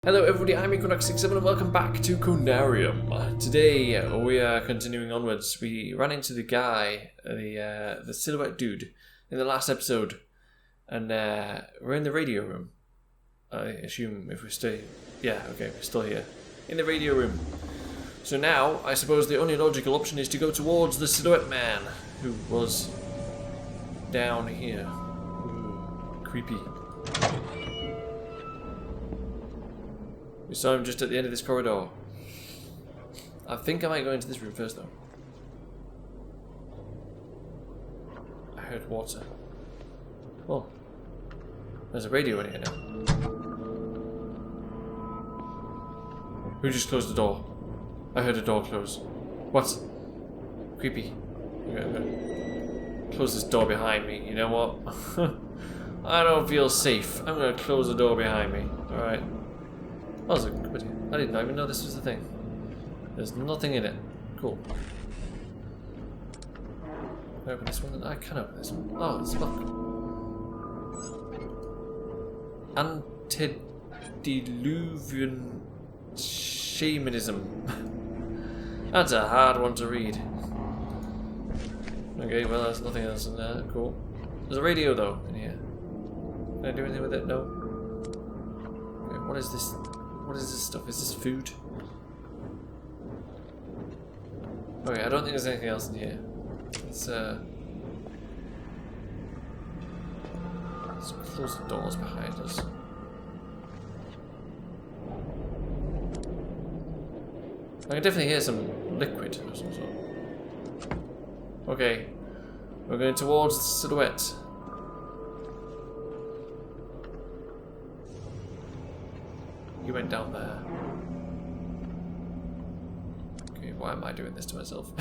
Hello everybody, I'm Equinox67 and welcome back to Conarium. Today we are continuing onwards. We ran into the guy, the silhouette dude, in the last episode, and we're in the radio room. I assume if we stay... Yeah, okay, we're still here. In the radio room. So now, I suppose the only logical option is to go towards the silhouette man, who was down here. Ooh, creepy. We saw him just at the end of this corridor. I think I might go into this room first, though. I heard water. Oh. There's a radio in here now. Who just closed the door? I heard a door close. What? Creepy. Okay, I'm gonna close this door behind me. You know what? I don't feel safe. I'm gonna close the door behind me. Alright. Oh, I didn't even know this was the thing. There's nothing in it. Cool. Can I open this one? I can open this one. Oh, it's locked. Antediluvian shamanism. That's a hard one to read. Okay, well, there's nothing else in there. Cool. There's a radio, though, in here. Can I do anything with it? No. Okay, what is this? What is this stuff? Is this food? Okay, I don't think there's anything else in here. Let's close the doors behind us. I can definitely hear some liquid of some sort. Okay, we're going towards the silhouette. You went down there. Okay, why am I doing this to myself?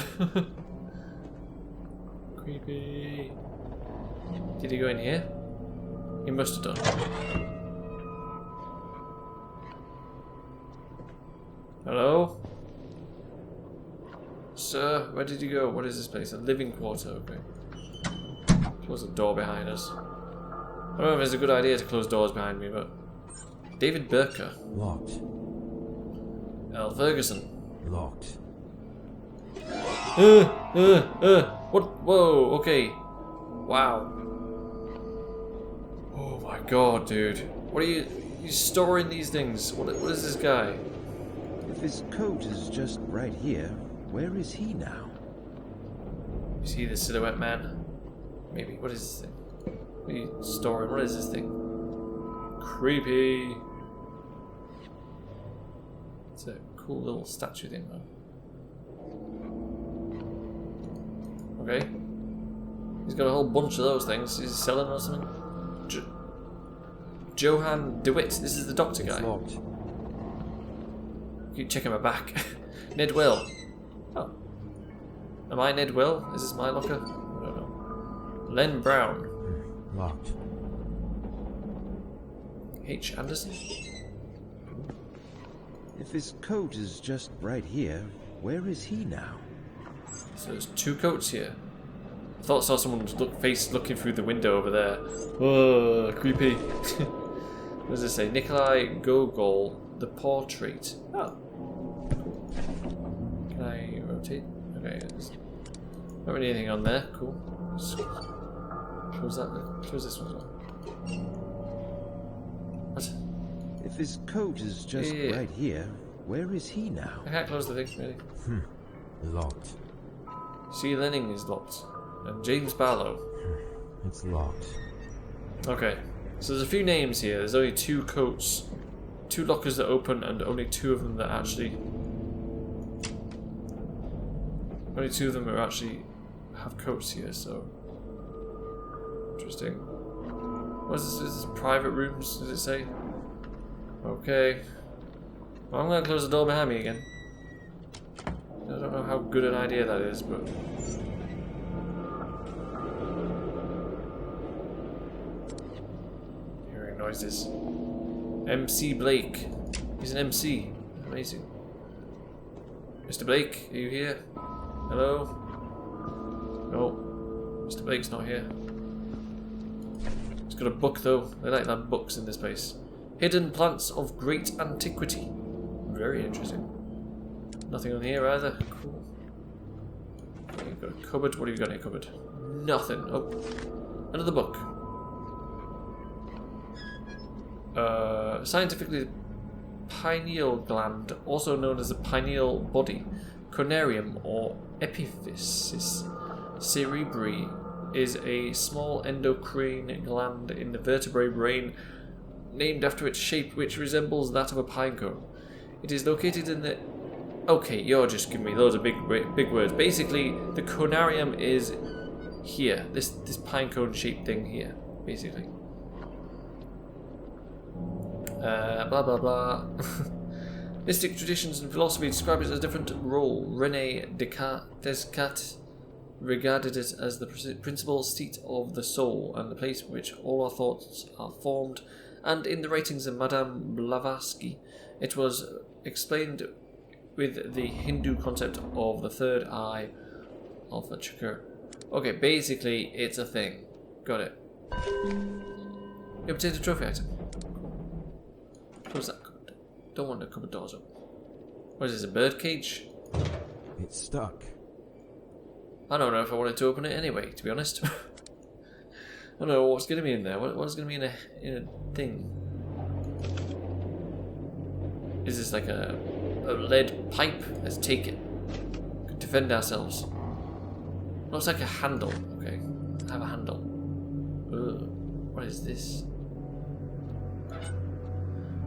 Creepy. Did he go in here? He must have done. Hello? Sir, where did you go? What is this place? A living quarter, okay. Close the door behind us. I don't know if it's a good idea to close doors behind me, but... David Burker. Locked. Al Ferguson. Locked. What? Whoa, okay. Wow. Oh my god, dude. What are you storing these things? What is this guy? If his coat is just right here, where is he now? You see the silhouette man? Maybe. What is this thing? What are you storing? What is this thing? Creepy. It's a cool little statue thing, though. Okay. He's got a whole bunch of those things. He's selling or something. Johan DeWitt. This is the doctor guy. It's locked. Keep checking my back. Ned Will. Oh. Am I Ned Will? Is this my locker? I don't know. Len Brown. Locked. H. Anderson? If his coat is just right here, where is he now? So there's two coats here. I thought I saw someone's face looking through the window over there. Oh, creepy. What does it say? Nikolai Gogol, the portrait. Oh. Cool. Can I rotate? Okay, there's not really anything on there. Cool. Just close that. Close this one as well. What? If his coat is just right here, where is he now? I can't close the thing, really. Locked. C. Lenning is locked. And James Barlow. It's locked. Okay. So there's a few names here. There's only two coats. Two lockers that open and only two of them that actually... Only two of them are actually have coats here, so... Interesting. What is this? Is this private rooms, does it say? Okay. Well, I'm going to close the door behind me again. I don't know how good an idea that is, but... Hearing noises. MC Blake. He's an MC. Amazing. Mr. Blake, are you here? Hello? No. Mr. Blake's not here. He's got a book though. They like to have books in this place. Hidden plants of great antiquity. Very interesting. Nothing on here either. Cool. Okay, you've got a cupboard. What have you got in your cupboard? Nothing. Oh, another book. Scientifically, the pineal gland, also known as the pineal body, Conarium or epiphysis cerebri, is a small endocrine gland in the vertebrate brain, named after its shape, which resembles that of a pine cone. It is located in the... Okay, you're just giving me loads of big words. Basically, the conarium is here. This pine cone shaped thing here, basically. Blah blah blah. Mystic traditions and philosophy describe it as a different role. René Descartes regarded it as the principal seat of the soul and the place in which all our thoughts are formed, and in the writings of Madame Blavatsky it was explained with the Hindu concept of the third eye of the chakra. Okay, basically it's a thing. Got it. You obtained a trophy item. Close that cupboard. Don't want the cupboard doors open. What is this, a bird cage? It's stuck. I don't know if I wanted to open it anyway, to be honest. I don't know what's going to be in there. What's going to be in a thing? Is this like a lead pipe? Let's take it. Could defend ourselves. Looks like a handle. Okay, I have a handle. Ugh. What is this?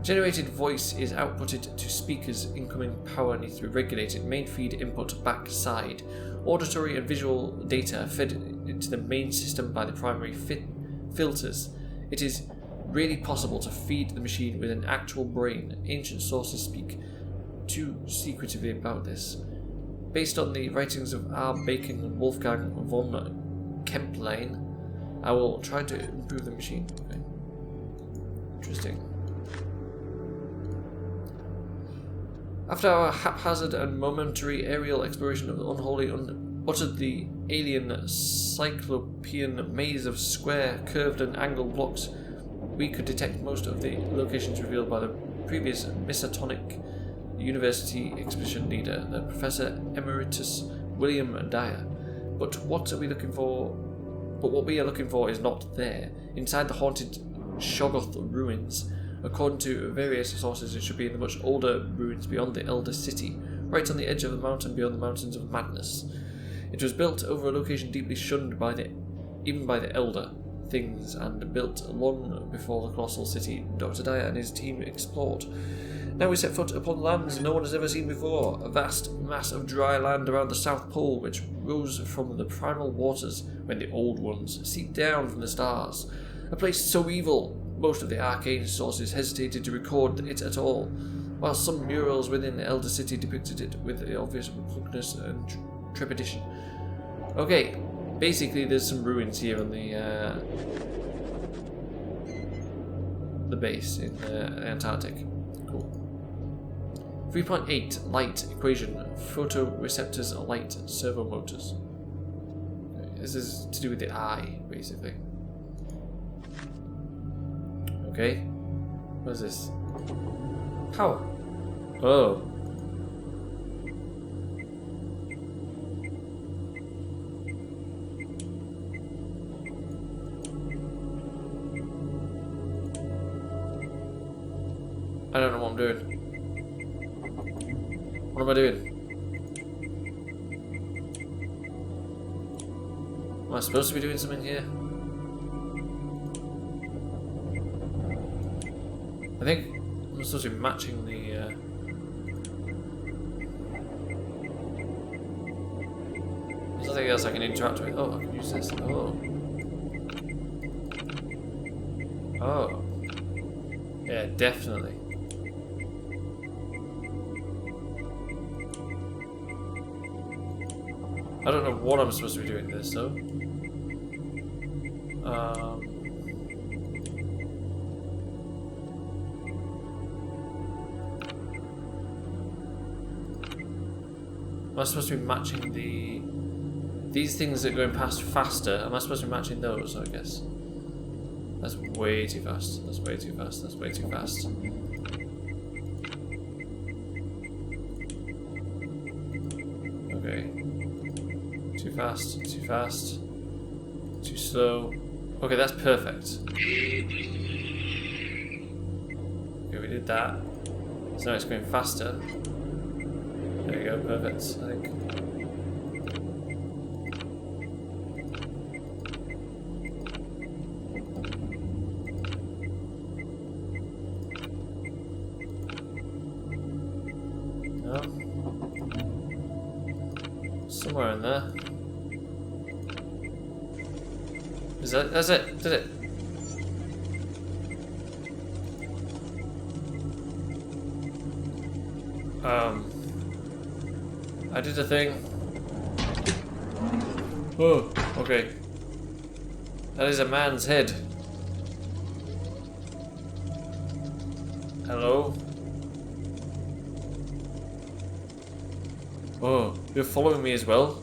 Generated voice is outputted to speakers. Incoming power needs to be regulated. Main feed input back side. Auditory and visual data fed into the main system by the primary filters. It is really possible to feed the machine with an actual brain. Ancient sources speak too secretively about this. Based on the writings of R. Bacon and Wolfgang von Kempelein, I will try to improve the machine. Okay. Interesting. After our haphazard and momentary aerial exploration of the unholy uttered the alien cyclopean maze of square, curved and angled blocks, we could detect most of the locations revealed by the previous Miskatonic University expedition leader, the Professor Emeritus William Dyer. But what we are looking for is not there. Inside the haunted Shoggoth ruins. According to various sources, it should be in the much older ruins beyond the Elder City, right on the edge of the mountain beyond the Mountains of Madness. It was built over a location deeply shunned even by the Elder Things, and built long before the colossal city Dr. Dyer and his team explored. Now we set foot upon lands no one has ever seen before, a vast mass of dry land around the South Pole, which rose from the primal waters when the Old Ones seeped down from the stars. A place so evil, most of the arcane sources hesitated to record it at all, while some murals within the Elder City depicted it with the obvious repugnance and trepidation. Okay, basically there's some ruins here on the base in Antarctic. Cool. 3.8 light equation, photoreceptors, light servo motors. Okay, this is to do with the eye, basically. Okay, what is this? Power. Oh. I don't know what I'm doing. What am I doing? Am I supposed to be doing something here? I think I'm supposed to be matching the... There's nothing else I can interact with. Oh, I can use this. Oh. Oh. Yeah, definitely. I don't know what I'm supposed to be doing this, though. Am I supposed to be matching these things that are going past faster? Am I supposed to be matching those, I guess? That's way too fast. That's way too fast. That's way too fast. Okay. Too fast. Too fast. Too slow. Okay, that's perfect. Okay, we did that. So now it's going faster. There you go, perfect, I think. No. Somewhere in there. That's it, did it. I did a thing. Oh, okay. That is a man's head. Hello? Oh, you're following me as well?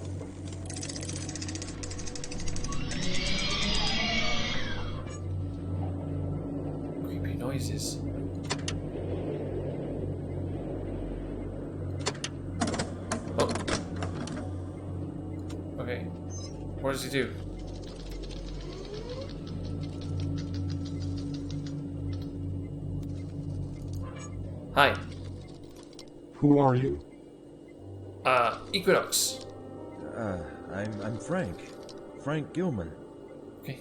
Creepy noises. Oh. Okay. What does he do? Hi. Who are you? Equinox. I'm Frank. Frank Gilman. Okay.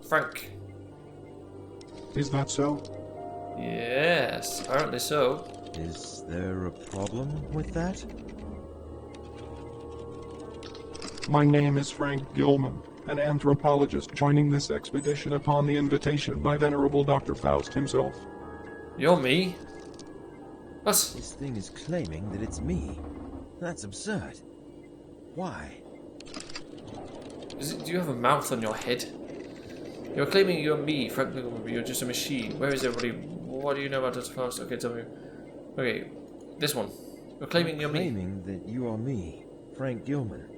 Frank. Is that so? Yes, apparently so. Is there a problem with that? My name is Frank Gilman, an anthropologist joining this expedition upon the invitation by Venerable Dr. Faust himself. You're me? What? This thing is claiming that it's me. That's absurd. Why? Do you have a mouth on your head? You're claiming you're me, Frank Gilman, but you're just a machine. Where is everybody? What do you know about Dr. Faust? Okay, tell me. Okay, this one. You're claiming you're me. Claiming that you are me, Frank Gilman.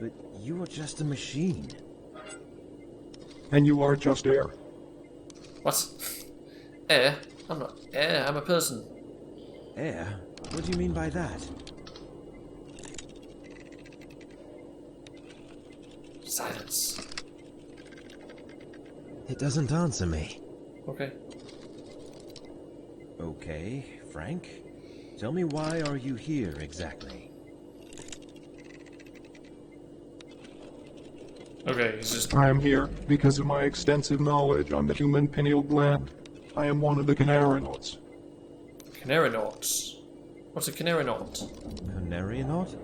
But you are just a machine. And you are just air. What? Air? I'm not air, I'm a person. Air? What do you mean by that? Silence. It doesn't answer me. Okay. Okay, Frank. Tell me, why are you here exactly? Okay, he's just... I am here because of my extensive knowledge on the human pineal gland. I am one of the Conariums. Canarinauts. What's a Canarinaut? Conarionaut?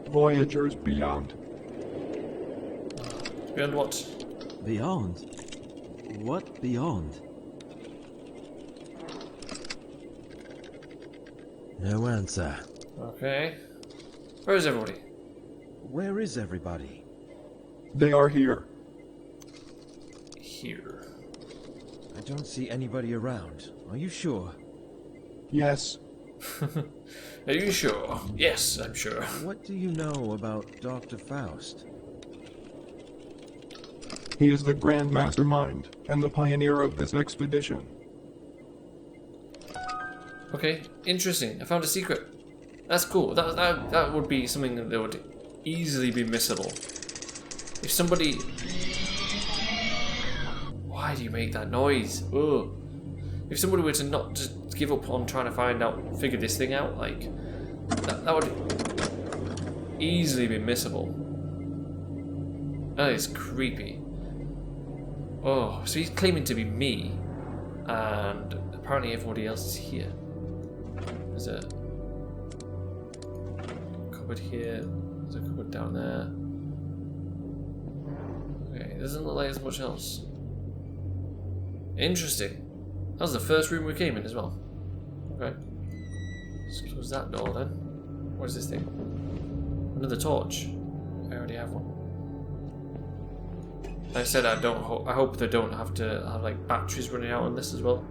Voyagers beyond. Beyond what? Beyond? What beyond? No answer. Okay. Where is everybody? Where is everybody? They are here. Here. I don't see anybody around. Are you sure? Yes. Are you sure? Yes, I'm sure. What do you know about Dr. Faust? He is the grand mastermind and the pioneer of this expedition. Okay, interesting. I found a secret. That's cool. That would be something that would easily be missable. If somebody... Why do you make that noise? Ugh. If somebody were to not just give up on trying to figure this thing out, like, that would easily be missable. That is creepy. Oh, so he's claiming to be me, and apparently everybody else is here. There's a cupboard here. There's a cupboard down there. Okay, doesn't look like there's much else. Interesting. That was the first room we came in as well. Okay. Let's close that door then. What is this thing? Another torch. I already have one. Like I said, I hope they don't have to have like batteries running out on this as well.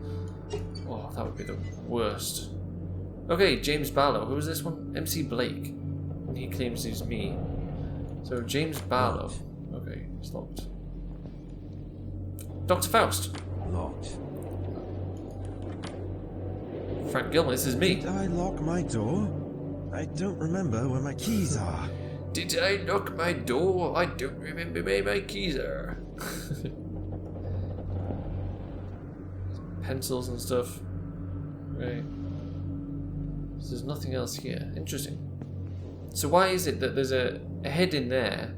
Oh, that would be the worst. Okay, James Barlow. Who was this one? MC Blake. He claims he's me. So James Barlow. Okay, it's locked. Dr. Faust. Locked. Frank Gilman, this is me. Did I lock my door? I don't remember where my keys are. Did I lock my door? I don't remember where my keys are. Pencils and stuff. Right. So there's nothing else here. Interesting. So why is it that there's a head in there,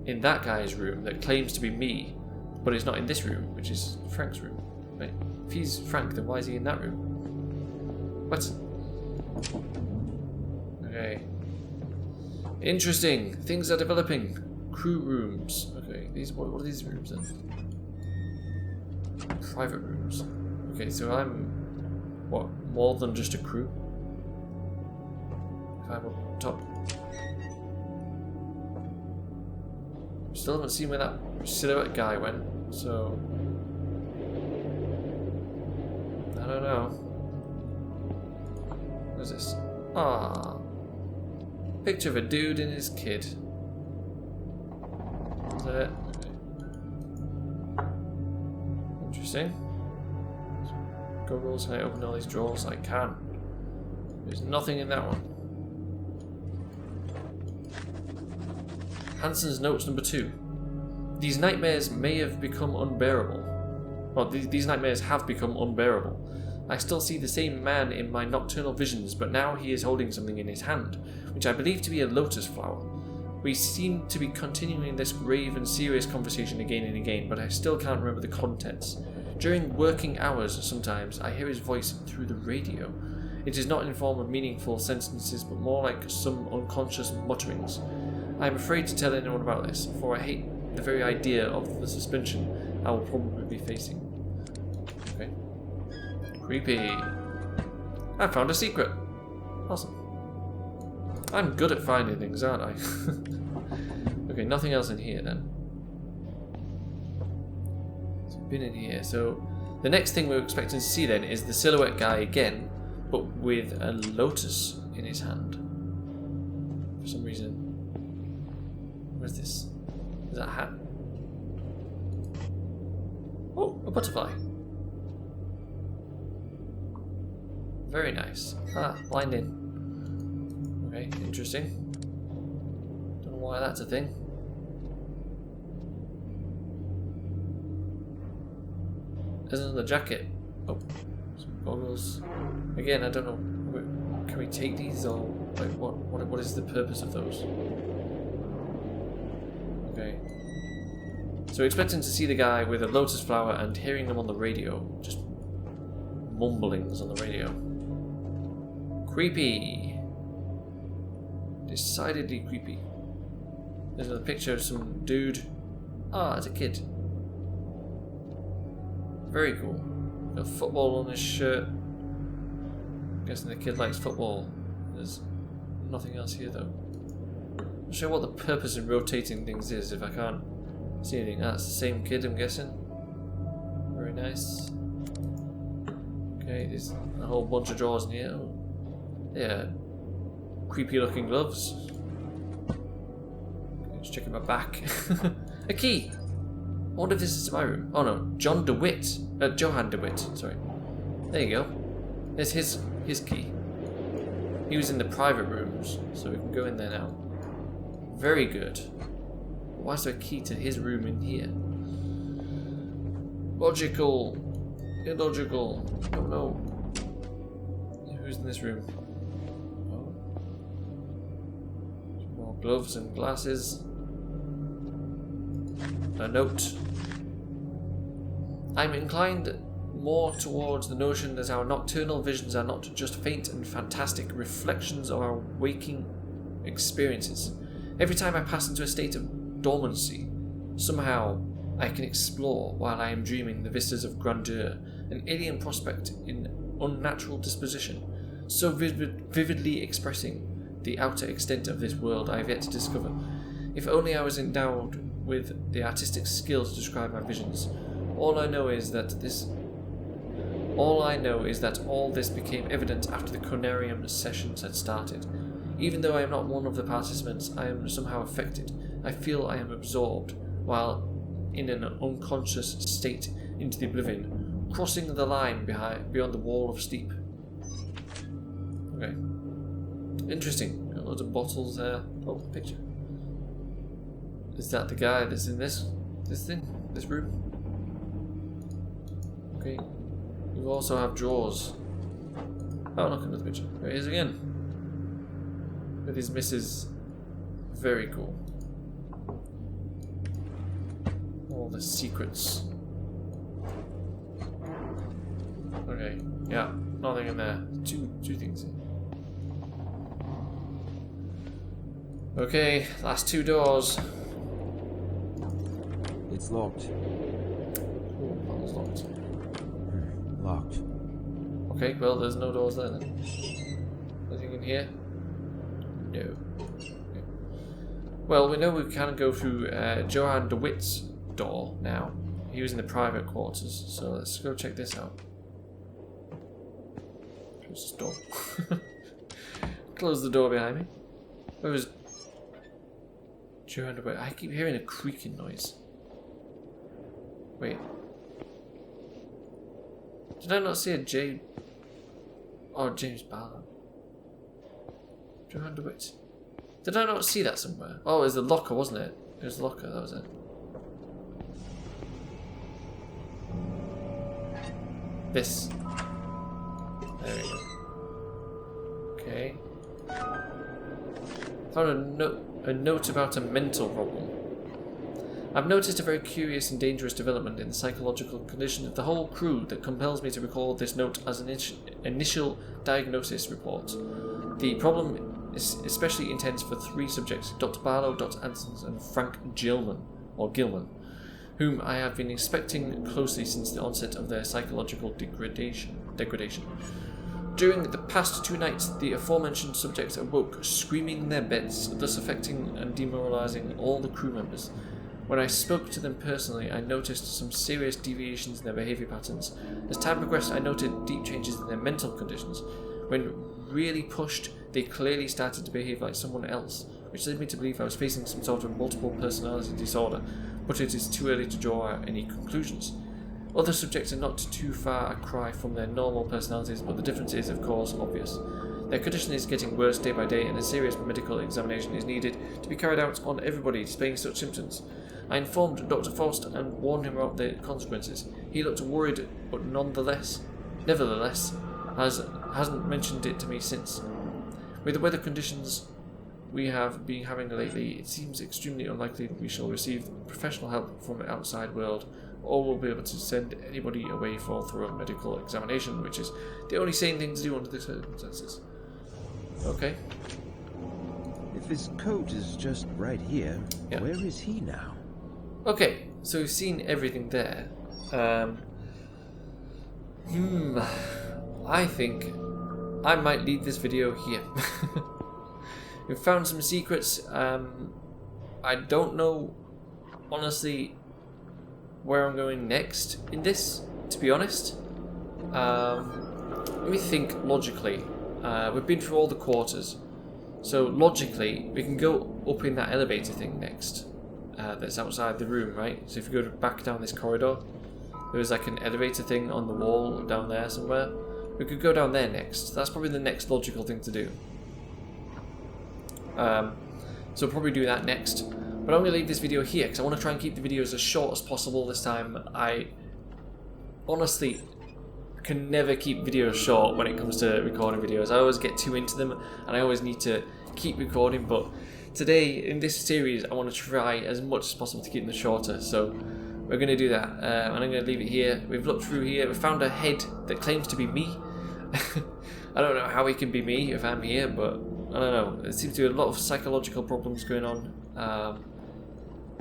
in that guy's room, that claims to be me, but it's not in this room, which is Frank's room? Right. If he's Frank, then why is he in that room? What? Okay. Interesting. Things are developing. Crew rooms. Okay. What are these rooms then? Private rooms. Okay, so I'm what? More than just a crew? If I'm up top. Still haven't seen where that silhouette guy went, so I don't know. What is this? Ah, picture of a dude and his kid. Is that it? Interesting. Goggles, can I open all these drawers? I can. There's nothing in that one. Hansen's notes number 2. These nightmares may have become unbearable. Well, these nightmares have become unbearable. I still see the same man in my nocturnal visions, but now he is holding something in his hand, which I believe to be a lotus flower. We seem to be continuing this grave and serious conversation again and again, but I still can't remember the contents. During working hours, sometimes, I hear his voice through the radio. It is not in form of meaningful sentences, but more like some unconscious mutterings. I am afraid to tell anyone about this, for I hate the very idea of the suspension I will probably be facing. Okay. Creepy. I found a secret. Awesome. I'm good at finding things, aren't I? Okay, nothing else in here then. It's been in here. So the next thing we're expecting to see then is the silhouette guy again, but with a lotus in his hand. For some reason. What is this? Is that a hat? Oh, a butterfly. Very nice. Ah, blinding. Okay, interesting. Don't know why that's a thing. There's another jacket. Oh, some goggles. Again, I don't know. Can we take these or like what is the purpose of those? Okay. So we're expecting to see the guy with a lotus flower and hearing them on the radio. Just mumblings on the radio. Creepy. Decidedly creepy. There's another picture of some dude. Ah, it's a kid. Very cool. Got football on his shirt. I'm guessing the kid likes football. There's nothing else here though. I'm not sure what the purpose of rotating things is if I can't see anything. Ah, it's the same kid, I'm guessing. Very nice. Okay, there's a whole bunch of drawers in here. Oh, yeah. Creepy looking gloves. Okay, just checking my back. A key! I wonder if this is my room. Oh no, Johann DeWitt, sorry. There you go. There's his key. He was in the private rooms, so we can go in there now. Very good. Why is there a key to his room in here? Logical. Illogical. Oh no. Who's in this room? Oh. Some more gloves and glasses. A note. I'm inclined more towards the notion that our nocturnal visions are not just faint and fantastic reflections of our waking experiences. Every time I pass into a state of dormancy, somehow I can explore while I am dreaming the vistas of grandeur, an alien prospect in unnatural disposition, so vividly expressing the outer extent of this world I have yet to discover. If only I was endowed with the artistic skill to describe my visions. All I know is that all this became evident after the Conarium sessions had started. Even though I am not one of the participants, I am somehow affected. I feel I am absorbed, while in an unconscious state, into the oblivion, crossing the line beyond the wall of sleep. Okay. Interesting. Got loads of bottles there. Oh, picture. Is that the guy that's in this room? Okay. You also have drawers. Oh, look, another picture. There he is again. With his missus. Very cool. All the secrets. Okay. Yeah. Nothing in there. Two things here. Okay. Last two doors. It's locked. Oh, that was locked. Locked. Okay, well, there's no doors there then. Anything in here? No. Okay. Well, we know we can go through Johann DeWitt's door now. He was in the private quarters, so let's go check this out. Close this door. Close the door behind me. Where was Johann DeWitt? I keep hearing a creaking noise. Wait. Did I not see a J? Oh, James Barlow. Johann DeWitt. Did I not see that somewhere? Oh, it was the locker, wasn't it? It was the locker, that was it. This. There we go. Okay. Found a note about a mental problem. I've noticed a very curious and dangerous development in the psychological condition of the whole crew that compels me to record this note as an initial diagnosis report. The problem is especially intense for three subjects, Dr. Barlow, Dr. Ansons, and Frank Gilman, whom I have been inspecting closely since the onset of their psychological degradation. During the past 2 nights, the aforementioned subjects awoke, screaming in their beds, thus affecting and demoralizing all the crew members. When I spoke to them personally, I noticed some serious deviations in their behavior patterns. As time progressed, I noted deep changes in their mental conditions. When really pushed, they clearly started to behave like someone else, which led me to believe I was facing some sort of multiple personality disorder, but it is too early to draw any conclusions. Other subjects are not too far a cry from their normal personalities, but the difference is, of course, obvious. Their condition is getting worse day by day, and a serious medical examination is needed to be carried out on everybody displaying such symptoms. I informed Dr. Faust and warned him about the consequences. He looked worried, but nevertheless, hasn't mentioned it to me since. With the weather conditions we have been having lately, it seems extremely unlikely that we shall receive professional help from the outside world, or will be able to send anybody away for a thorough medical examination, which is the only sane thing to do under the circumstances. Okay. If his coat is just right here, Yeah. where is he now? Okay, so we've seen everything there. I think I might leave this video here. We've found some secrets. I don't know, honestly, where I'm going next in this, to be honest. Let me think logically. We've been through all the quarters, so logically we can go up in that elevator thing next. That's outside the room, right? So if you go back down this corridor, there's like an elevator thing on the wall down there somewhere. We could go down there next. That's probably the next logical thing to do. So we'll probably do that next. But I'm going to leave this video here because I want to try and keep the videos as short as possible this time. I honestly can never keep videos short when it comes to recording videos. I always get too into them and I always need to keep recording, but today in this series I want to try as much as possible to keep them shorter, so we're going to do that. And I'm going to leave it here. We've looked through here, we found a head that claims to be me. I don't know how it can be me if I'm here, but I don't know. There seems to be a lot of psychological problems going on.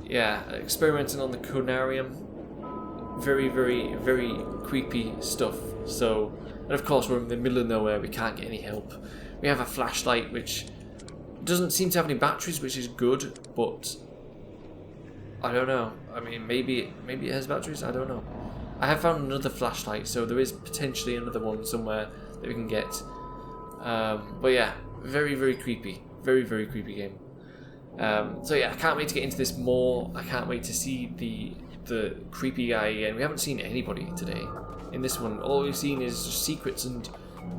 Yeah, experimenting on the Conarium. Very, very, very creepy stuff. So, and of course we're in the middle of nowhere, we can't get any help. We have a flashlight which doesn't seem to have any batteries, which is good, but I don't know. I mean, maybe it has batteries, I don't know. I have found another flashlight, so there is potentially another one somewhere that we can get. But yeah, very, very creepy. Very, very creepy game. So yeah, I can't wait to get into this more. I can't wait to see the the creepy guy again. We haven't seen anybody today. In this one, all we've seen is just secrets and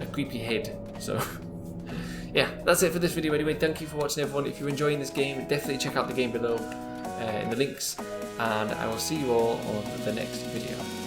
a creepy head. So, yeah, that's it for this video anyway. Thank you for watching, everyone. If you're enjoying this game, definitely check out the game below in the links. And I will see you all on the next video.